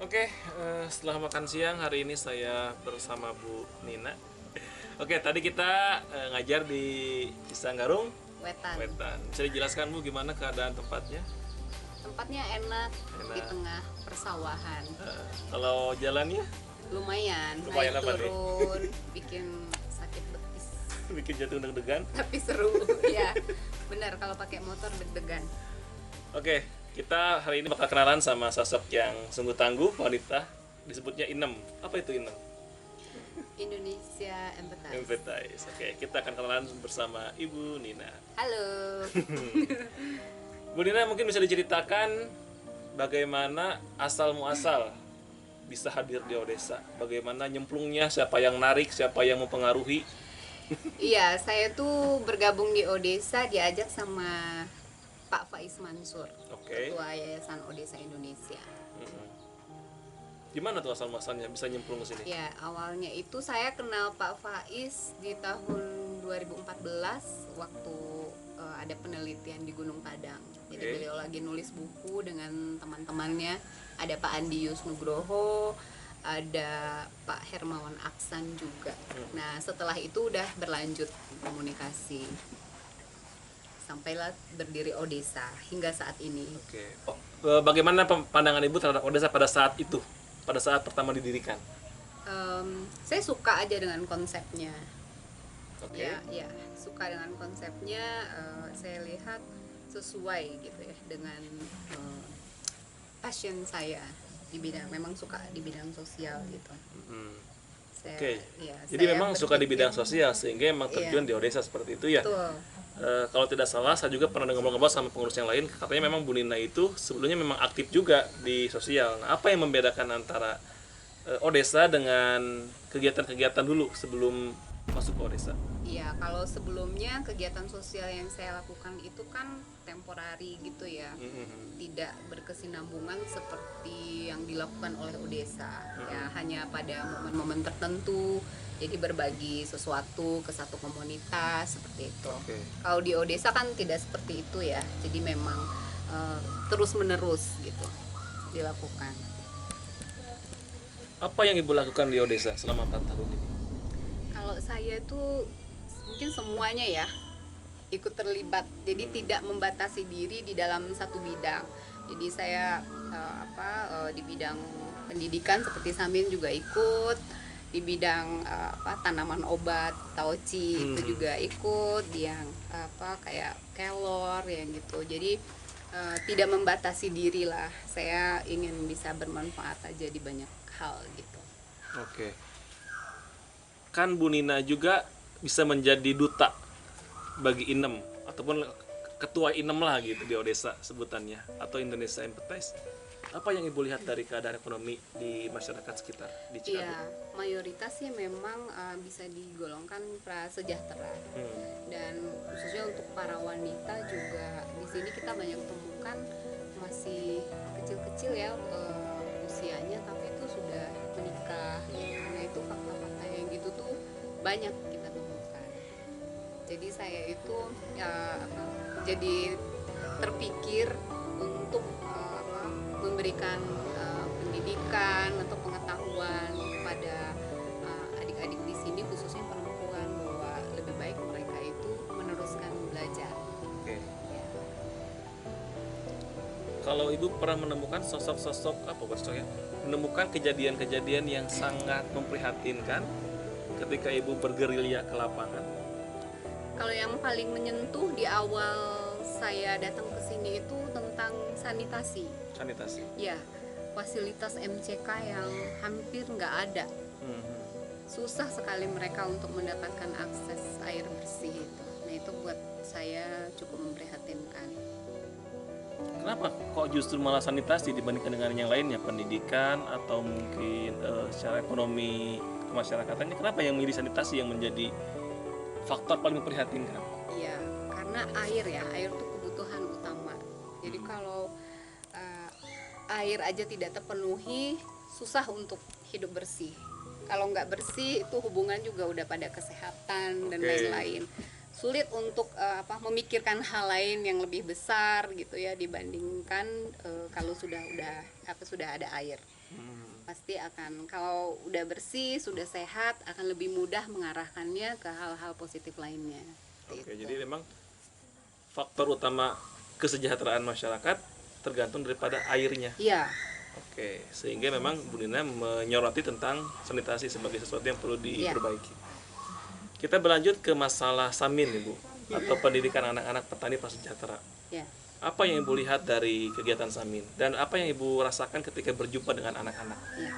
Oke, setelah makan siang hari ini saya bersama Bu Nina. Oke, tadi kita ngajar di Cisanggarung, Wetan. Wetan. Bisa dijelaskan Bu gimana keadaan tempatnya? Tempatnya enak di Enak. tengah persawahan. Kalau jalannya Lumayan, lumayan naik apa nih? turun, bikin sakit betis. Bikin jantung deg-degan. Tapi seru, ya. Benar kalau pakai motor deg-degan. Oke, kita hari ini bakal kenalan sama sosok yang sungguh tangguh, wanita. Disebutnya Inem. Apa itu Inem? Indonesia Empathize. Empathize. Oke, kita akan kenalan bersama Ibu Nina. Halo. Bu Nina mungkin bisa diceritakan bagaimana asal muasal bisa hadir di Odesa, bagaimana nyemplungnya, siapa yang narik, siapa yang mempengaruhi. Iya, saya tuh bergabung di Odesa diajak sama Pak Faiz Mansur, Oke. Ketua Yayasan Odesa Indonesia. Gimana tuh asal muasalnya bisa nyemplung ke sini? Ya, awalnya itu saya kenal Pak Faiz di tahun 2014 waktu ada penelitian di Gunung Padang. Jadi Oke. beliau lagi nulis buku dengan teman-temannya. Ada Pak Andius Nugroho, ada Pak Hermawan Aksan juga. Nah, setelah itu udah berlanjut komunikasi. Sampailah berdiri Odesa hingga saat ini. Oke. Bagaimana pandangan Ibu terhadap Odesa pada saat itu? Pada saat pertama didirikan? Saya suka aja dengan konsepnya. Oke. Ya, suka dengan konsepnya. Saya lihat sesuai gitu ya dengan passion saya di bidang, memang suka di bidang sosial gitu. Saya, Oke. ya, Jadi saya memang suka di berpikir- bidang sosial sehingga emang terjun Iya. di Odesa seperti itu ya. Betul. Kalau tidak salah, saya juga pernah ngobrol-ngobrol sama pengurus yang lain. Katanya memang Bu Nina itu sebelumnya memang aktif juga di sosial. Nah, apa yang membedakan antara Odesa dengan kegiatan-kegiatan dulu sebelum masuk ke Odesa? Iya, kalau sebelumnya kegiatan sosial yang saya lakukan itu kan temporari gitu ya, tidak berkesinambungan seperti yang dilakukan oleh Odesa. Ya, hanya pada momen-momen tertentu. Jadi berbagi sesuatu ke satu komunitas seperti itu. Oke. Kalau di Odesa kan tidak seperti itu ya. Jadi memang terus menerus gitu dilakukan. Apa yang Ibu lakukan di Odesa selama 4 tahun ini? Kalau saya itu mungkin semuanya ya ikut terlibat. Jadi tidak membatasi diri di dalam satu bidang. Jadi saya di bidang pendidikan seperti Samin juga ikut, di bidang tanaman obat tauci itu juga ikut, yang kayak kelor yang gitu. Jadi tidak membatasi diri lah. Saya ingin bisa bermanfaat aja di banyak hal gitu. Oke. Kan Bu Nina juga bisa menjadi duta bagi Inem ataupun ketua Inem lah gitu di Odesa sebutannya, atau Indonesia Empathize. Apa yang Ibu lihat dari keadaan ekonomi di masyarakat sekitar di Cicago? Iya, mayoritas sih memang bisa digolongkan prasejahtera. Dan khususnya untuk para wanita juga di sini kita banyak temukan masih kecil-kecil ya usianya, tapi itu sudah menikah. Nah, itu fakta-fakta yang gitu tuh banyak kita temukan. Jadi saya itu jadi terpikir untuk memberikan pendidikan atau pengetahuan kepada adik-adik di sini, khususnya perempuan, bahwa lebih baik mereka itu meneruskan belajar. Oke. Ya. Kalau Ibu pernah menemukan sosok-sosok apa maksudnya? Menemukan kejadian-kejadian yang sangat memprihatinkan ketika Ibu bergerilya ke lapangan? Kalau yang paling menyentuh di awal saya datang ke sini itu tentang sanitasi. Sanitasi. Ya, fasilitas MCK yang hampir nggak ada. Susah sekali mereka untuk mendapatkan akses air bersih itu. Nah, itu buat saya cukup memprihatinkan. Kenapa kok justru malah sanitasi dibandingkan dengan yang lainnya, pendidikan atau mungkin secara ekonomi kemasyarakatannya? Kenapa yang milih sanitasi yang menjadi faktor paling memprihatinkan? Iya, karena air itu kebutuhan utama. Jadi kalau air aja tidak terpenuhi, susah untuk hidup bersih. Kalau nggak bersih itu hubungan juga udah pada kesehatan dan lain-lain. Sulit untuk memikirkan hal lain yang lebih besar gitu ya, dibandingkan kalau sudah ada air. Pasti akan, kalau udah bersih, sudah sehat, akan lebih mudah mengarahkannya ke hal-hal positif lainnya. Oke, Gitu. jadi memang faktor utama kesejahteraan masyarakat tergantung daripada airnya. Iya, Oke, sehingga memang Bu Nina menyoroti tentang sanitasi sebagai sesuatu yang perlu diperbaiki. Kita berlanjut ke masalah Samin, Ibu, atau pendidikan anak-anak petani prasejahtera. ya. Apa yang Ibu lihat dari kegiatan Samin dan apa yang Ibu rasakan ketika berjumpa dengan anak-anak? Ya.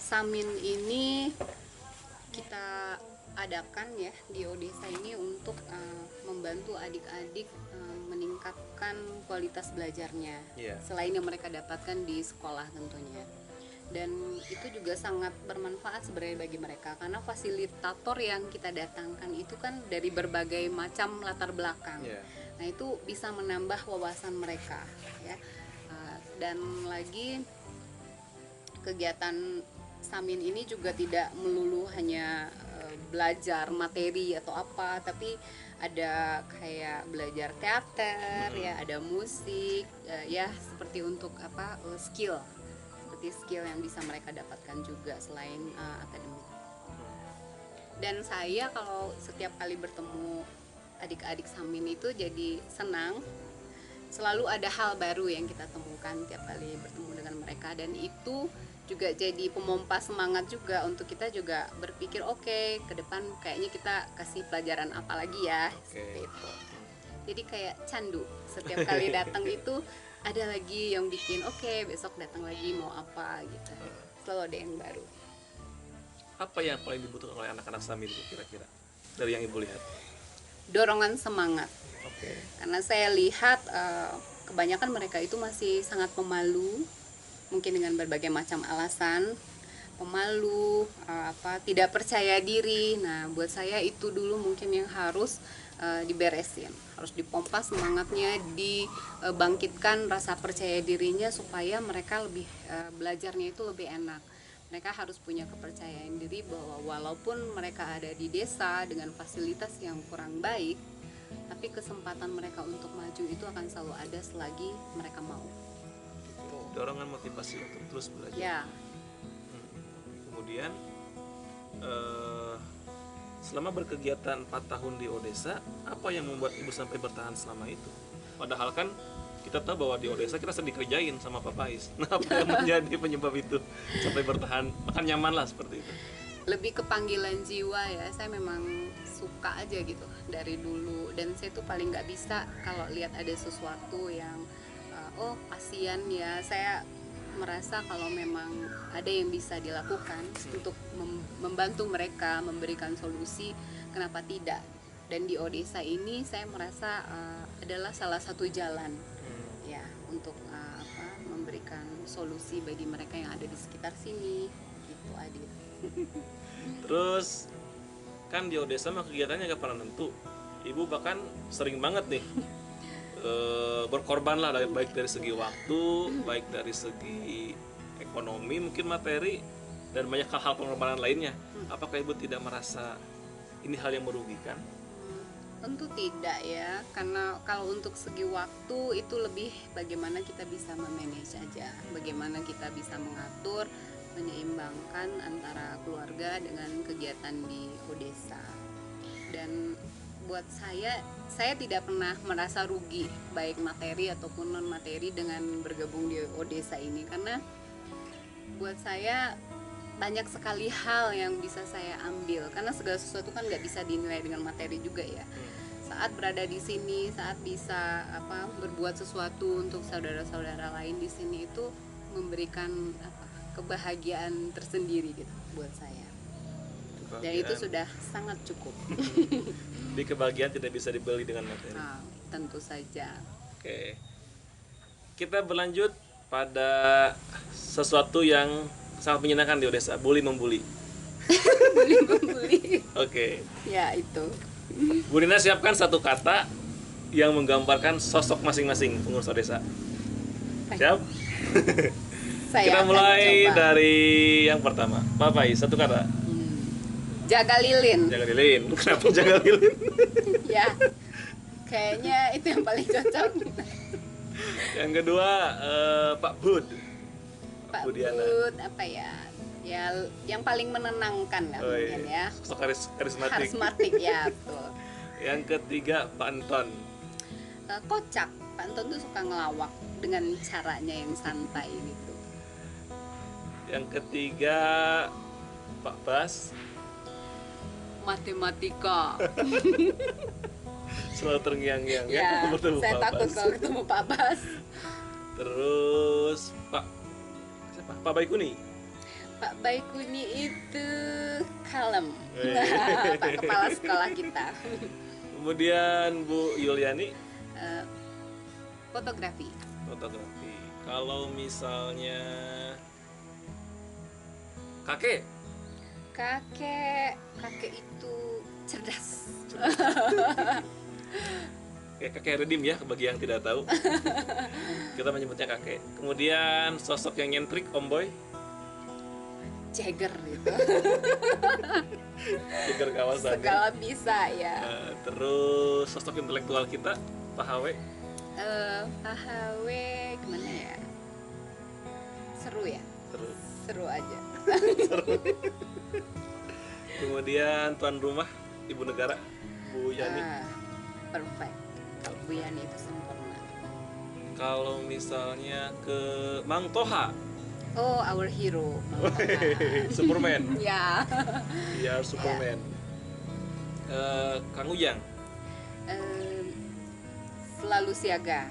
Samin ini kita adakan ya di Odesa ini untuk membantu adik-adik meningkatkan kualitas belajarnya, selain yang mereka dapatkan di sekolah tentunya. Dan itu juga sangat bermanfaat sebenarnya bagi mereka, karena fasilitator yang kita datangkan itu kan dari berbagai macam latar belakang. Nah, itu bisa menambah wawasan mereka ya. Dan lagi kegiatan Samin ini juga tidak melulu hanya belajar materi atau apa, tapi ada kayak belajar teater ya, ada musik ya, seperti untuk skill, seperti skill yang bisa mereka dapatkan juga selain akademik. Dan saya kalau setiap kali bertemu adik-adik Samin itu jadi senang, selalu ada hal baru yang kita temukan tiap kali bertemu dengan mereka, dan itu juga jadi pemompa semangat juga untuk kita juga berpikir oke, ke depan kayaknya kita kasih pelajaran apa lagi ya, seperti itu. Jadi kayak candu, setiap kali datang itu ada lagi yang bikin oke, besok datang lagi mau apa gitu, selalu ada yang baru. Apa yang paling dibutuhkan oleh anak-anak Samin itu kira-kira dari yang Ibu lihat? Dorongan semangat. Oke. Karena saya lihat kebanyakan mereka itu masih sangat pemalu, mungkin dengan berbagai macam alasan, pemalu, tidak percaya diri. Nah, buat saya itu dulu mungkin yang harus diberesin, harus dipompa semangatnya, dibangkitkan rasa percaya dirinya supaya mereka lebih belajarnya itu lebih enak. Mereka harus punya kepercayaan diri bahwa walaupun mereka ada di desa dengan fasilitas yang kurang baik, tapi kesempatan mereka untuk maju itu akan selalu ada selagi mereka mau. Dorongan motivasi untuk terus belajar. Ya. Kemudian selama berkegiatan 4 tahun di Odesa, apa yang membuat Ibu sampai bertahan selama itu? Padahal kan kita tahu bahwa di Odesa kita sering dikerjain sama Pak Pais. Nah, apa yang menjadi penyebab itu sampai bertahan, bahkan nyaman lah seperti itu? Lebih ke panggilan jiwa ya, saya memang suka aja gitu dari dulu, dan saya tuh paling nggak bisa kalau lihat ada sesuatu yang kasihan ya. Saya merasa kalau memang ada yang bisa dilakukan untuk membantu mereka, memberikan solusi, kenapa tidak? Dan di Odesa ini saya merasa adalah salah satu jalan ya untuk memberikan solusi bagi mereka yang ada di sekitar sini gitu, Adit. Terus kan di Odesa mah kegiatannya gak pernah nentu. Ibu bahkan sering banget nih berkorban lah, baik dari segi waktu, baik dari segi ekonomi, mungkin materi, dan banyak hal-hal pengorbanan lainnya. Apakah Ibu tidak merasa ini hal yang merugikan? Tentu tidak ya, karena kalau untuk segi waktu itu lebih bagaimana kita bisa memanage aja, bagaimana kita bisa mengatur, menyeimbangkan antara keluarga dengan kegiatan di Odesa. Dan buat saya tidak pernah merasa rugi baik materi ataupun non materi dengan bergabung di Odesa ini, karena buat saya banyak sekali hal yang bisa saya ambil, karena segala sesuatu kan nggak bisa dinilai dengan materi juga ya. Saat berada di sini, saat bisa berbuat sesuatu untuk saudara-saudara lain di sini, itu memberikan kebahagiaan tersendiri gitu buat saya. Dan itu sudah sangat cukup. Di kebahagiaan tidak bisa dibeli dengan materi. Tentu saja. Oke. Kita berlanjut pada sesuatu yang sangat menyenangkan di Odesa, bully membuli. Bully membuli. Oke. Ya, itu. Bu Nina siapkan satu kata yang menggambarkan sosok masing-masing pengurus Odesa. Siap? Kita mulai dari yang pertama. Pak Pais, satu kata. Jaga lilin. Jaga lilin. Kenapa jaga lilin? Ya, kayaknya itu yang paling cocok. Yang kedua, Pak Bud. Pak Budiana. Bud apa ya? Ya yang paling menenangkan lah Oh, mungkin iya. ya. Sosok karismatik. Karismatik ya tuh. Yang ketiga Pak Anton. Kocak. Pak Anton tuh suka ngelawak dengan caranya yang santai gitu. Yang ketiga Pak Bas. Matematika. Selalu terngiang-ngiang ya, Ya, bertemu saya Pak takut Bas. kalau ketemu Pak Bas. Terus Pak siapa? Pak Baikuni. Pak Baikuni itu kalem. Weh. Pak kepala sekolah kita. Kemudian Bu Yuliani Eh, fotografi. fotografi. Kalau misalnya kakek, Kakek itu cerdas. kakek redim ya bagi yang tidak tahu. Kita menyebutnya kakek. Kemudian sosok yang nyentrik Om Boy, Jagger gitu. Jagger kawasan. Segala bisa ya. Terus sosok intelektual kita Pak Hawe. Pak HW gimana ya? Seru ya? Terus Seru aja. kemudian tuan rumah Ibu Negara Bu Yani. Perfect. Bu Yani itu sempurna. Kalau misalnya ke Mang Toha, Oh, our hero. Superman. Ya. Biar Superman. Kang Ujang, Selalu siaga.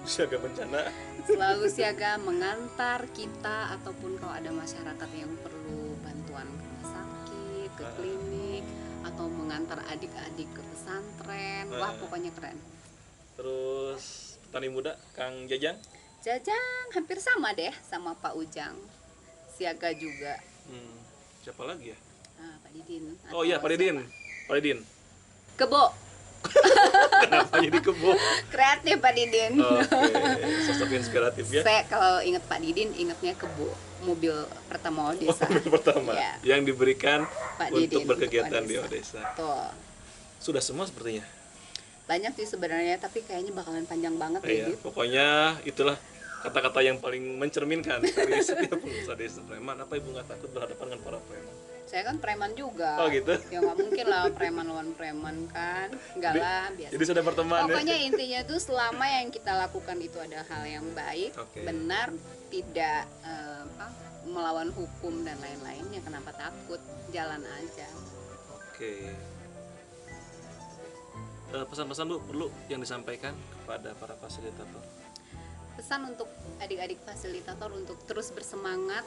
siaga bencana. Selalu siaga mengantar kita ataupun kalau ada masyarakat yang perlu bantuan ke rumah sakit, ke klinik, atau mengantar adik-adik ke pesantren. Wah, pokoknya keren. Terus petani muda Kang Jajang. Jajang hampir sama deh sama Pak Ujang. Siaga juga. Siapa lagi ya? Pak Didin. Oh iya, Pak Didin. Pak Didin. Kebo. Kenapa jadi kebo? Kreatif Pak Didin. Oke, sosok inspiratif ya. Saya kalau ingat Pak Didin ingatnya Kebo, mobil pertama Odessa. Mobil pertama Ya. yang diberikan Pak untuk Didin, berkegiatan untuk di Odessa. Odessa. Tuh. Sudah semua sepertinya. Banyak sih sebenarnya tapi kayaknya bakalan panjang banget Iya, ya. pokoknya itulah kata-kata yang paling mencerminkan dari setiap pengusaha desa preman. Apa ibu nggak takut berhadapan dengan para preman? Saya kan preman juga. Oh gitu. Ya nggak mungkin lah preman lawan preman kan. Enggak lah, biasa. Jadi sudah berteman Pokoknya ya. intinya tuh selama yang kita lakukan itu ada hal yang baik, Oke. benar, tidak melawan hukum dan lain-lain, ya kenapa takut? Jalan aja. Oke. Pesan-pesan Bu perlu yang disampaikan kepada para fasilitator. Pesan untuk adik-adik fasilitator untuk terus bersemangat,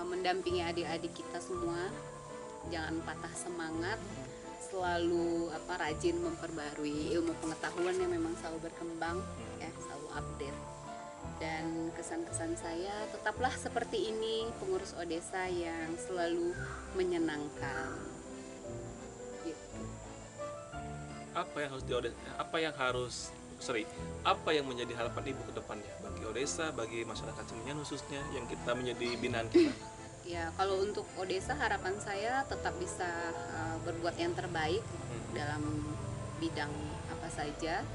mendampingi adik-adik kita semua, jangan patah semangat, selalu rajin memperbarui ilmu pengetahuan yang memang selalu berkembang, ya selalu update. Dan kesan-kesan saya tetaplah seperti ini, pengurus Odessa yang selalu menyenangkan. Gitu. Apa yang menjadi harapan Ibu ke depannya bagi Odessa, bagi masyarakat Seminyak khususnya yang kita menjadi binaan kita? Ya, kalau untuk Odessa harapan saya tetap bisa berbuat yang terbaik dalam bidang apa saja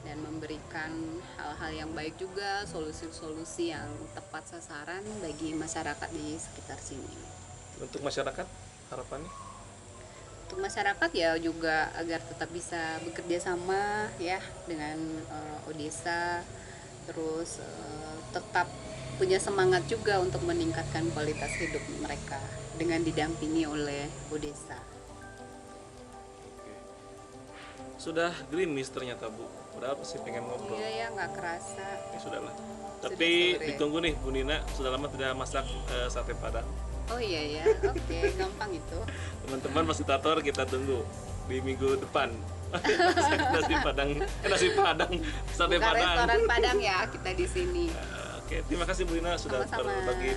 dan memberikan hal-hal yang baik juga, solusi-solusi yang tepat sasaran bagi masyarakat di sekitar sini. Untuk masyarakat harapannya? Untuk masyarakat ya juga agar tetap bisa bekerja sama ya dengan Odessa, terus tetap punya semangat juga untuk meningkatkan kualitas hidup mereka dengan didampingi oleh Odessa. Sudah gerimis ternyata Bu. Udah apa sih pengen ngobrol? Iya ya, nggak kerasa. Ya sudahlah. Tapi sore. ditunggu nih Bu Nina, sudah lama tidak masak sate Padang. Oh iya ya, oke, gampang itu. Teman-teman fasilitator kita tunggu di minggu depan. nasi Padang, sate Bukan Padang. restoran Padang ya kita di sini. Oke, terima kasih Bu Nina sudah Sama-sama. berbagi